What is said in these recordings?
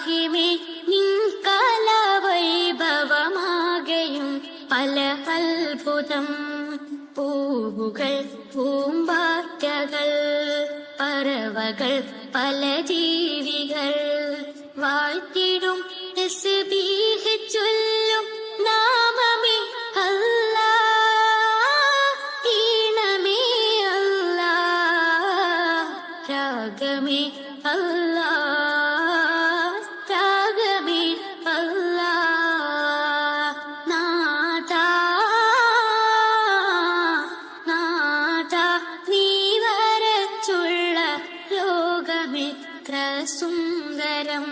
ത്രാഹിമേ നിൻ കലാവൈഭവമാകെയും പല അത്ഭുതം. പൂവുകൾ, പൂമ്പാറ്റകൾ, പറവകൾ, പല ജീവികൾ വാഴ്ത്തിടും തസ്ബീഹ് ചൊല്ലും നാമമേ അല്ലാഹ്. ഈണമേ അല്ലാഹ്, രാഗമേ അല്ലാഹ്, രാഗമേ അല്ലാഹ്. നാഥാ നാഥാ നീ വരച്ചുള്ള ലോകമെത്ര സുന്ദരം.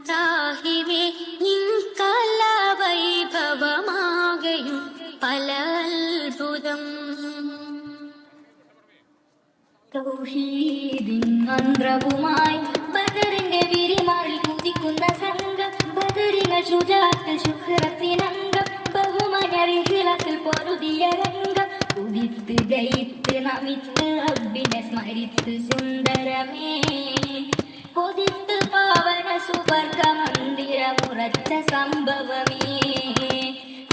ത്രാഹിമേ നിൻ കലാവൈഭവമാകെയും പല അത്ഭുതം. തൗഹീദിൻ മന്ത്രവുമായി ബദറിന്റെ വിരിമാറിൽ കുതിക്കുന്ന സംഘം. ബദറികൾ ശുജാത്തിൽ ശുഹ്റത്തിനംഗം. ബഹുമാനിൽ പൊരുതിയ രംഗം. ഉദിത്ത് ജയിത്ത് നമിത്ത് റബ്ബിനെ സ്മരിത്ത് സുന്ദരമേ. കൊതിത്ത് പാവന സുവർഗ മന്ദിരമുറച്ച സംഭവമേ.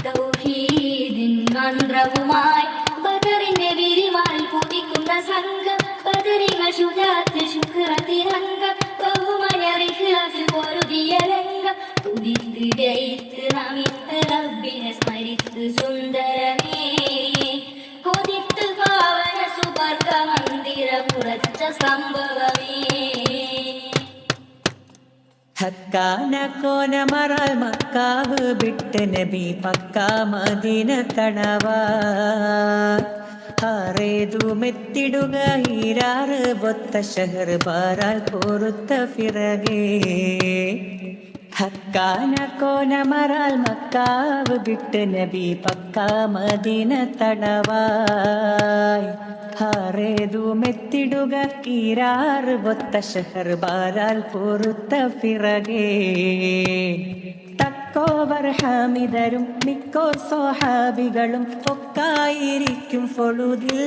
തൗഹീദിൻ മന്ത്രവുമായി ബദറിന്റെ വിരിമാറിൽ കുതിക്കുന്ന സംഘം. ബദറികൾ ശുജാത്തിൽ ശുഹ്റത്തിനംഗം. ബഹുമാനിൽ പൊരുതിയ രംഗം. ഉദിത്ത് ജയിത്ത് നമിത്ത് റബ്ബിനെ സ്മരിത്ത് സുന്ദരമേ. കൊതിത്ത് പാവന സുവർഗ മന്ദിരമുറച്ച സംഭവമേ. ഹക്കാന കോന മറാൽ മക്കാവ് വിട്ട് നബി പക്കാ മദീന തടവാ. ഹാറേതു മെത്തിടുക ഹീരാറ് ബൊത്ത ഷഹർ ബാരാൽ പൊറുത്ത ഫിറകേ. ഹക്കാന കോന മറാൽ മക്കാവ് വിട്ട് നബി പക്കാ മദീന തടവായ്. ഹാറേതു മെത്തിടുക കീരാറ് ബൊത്ത ഷഹർ ബാരാൽ പൊറുത്ത ഫിറകേ. തക്കോവർ ഹാമിദരും മിക്കോ സ്വഹാബികളും ഒക്കായിരിക്കും ഫൊളുദിൽ.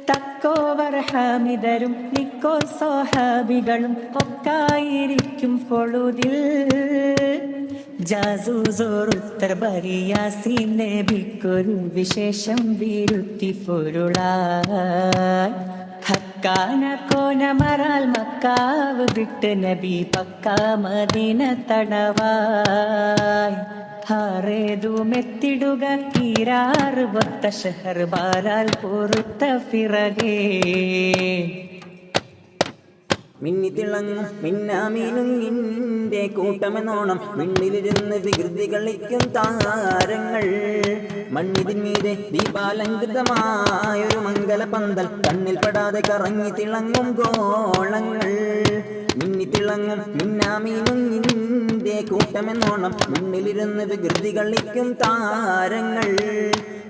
തക്കോവർ ഹാമിദരും മിക്കോ സ്വഹാബികളും ഒക്കായിരിക്കും ഫൊളുദിൽ. ജാസൂസോറുത്തർ ബരിയാസീൻ നബിക്കൊരു വിശേഷം വിരുത്തി പൊരുളായി. ഹക്കാന കോന മറാൽ മക്കാവ് വിട്ട് നബി പക്കാ മദീന തടവായ്. ഹാറേതു മെത്തിടുക കീരാറ് ബൊത്ത ഷഹർ ബാരാൽ പൊറുത്ത ഫിറകേ. മിന്നിത്തിളങ്ങും മിന്നാമീനും നിന്റെ കൂട്ടമെന്നോണം മിണ്ണിലിരുന്ന് വികൃതി കളിക്കും താരങ്ങൾ. മണ്ണിതിന്മീതെ ദീപാലങ്കൃതമായൊരു മംഗല പന്തൽ കണ്ണിൽ പെടാതെ കറങ്ങി തിളങ്ങും ഗോളങ്ങൾ. മിന്നിത്തിളങ്ങും മിന്നാമീനും നിന്റെ കൂട്ടമെന്നോണം മിണ്ണിലിരുന്ന് വികൃതി കളിക്കും താരങ്ങൾ.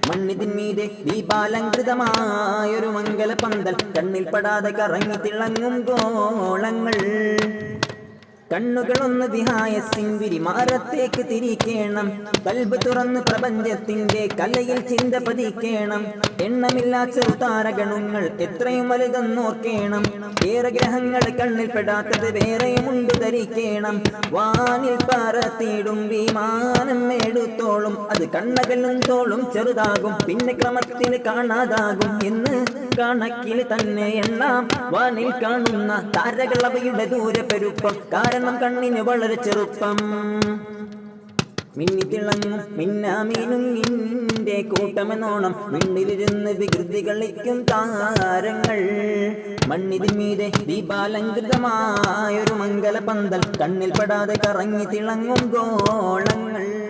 മണ്ണിതിന്മീതെ ദീപാലങ്കൃതമായൊരു മംഗല പന്തൽ കണ്ണിൽ പെടാതെ കറങ്ങി തിളങ്ങും ഗോളങ്ങൾ. കണ്ണുകളൊന്ന് വിഹായസിൻ വിരിമാറത്തേക്ക് തിരിക്കേണം. കൽബ് തുറന്ന് പ്രപഞ്ചത്തിന്റെ കലയിൽ ചിന്ത പതിക്കേണം. എണ്ണമില്ലാ ചെറുതാരഗണങ്ങൾ എത്രയും വലുതെന്നോർക്കേണം. ഏറെ ഗ്രഹങ്ങൾ കണ്ണിൽ പെടാത്തത് വേറെയുമുണ്ട് ധരിക്കേണം. വാനിൽ പറത്തിയിടും വിമാനം എടുത്തോളും അത് കണ്ണകലും തോളും ചെറുതാകും. പിന്നെ ക്രമത്തിൽ കാണാതാകും എന്ന് കണക്കിൽ തന്നെ എണ്ണാം. വാനിൽ കാണുന്ന താരകൾ അവയുടെ ദൂരപ്പെരുപ്പം കാരണം കണ്ണിന് വളരെ ചെറുപ്പം. മിന്നിത്തിളങ്ങും മിന്നാമീനും നിന്റെ കൂട്ടമെന്നോണം മിണ്ണിലിരുന്ന് വികൃതി കളിക്കും താരങ്ങൾ. മണ്ണിതിന്മീതെ ദീപാലങ്കൃതമായൊരു മംഗല പന്തൽ കണ്ണിൽ പെടാതെ കറങ്ങി തിളങ്ങും ഗോളങ്ങൾ.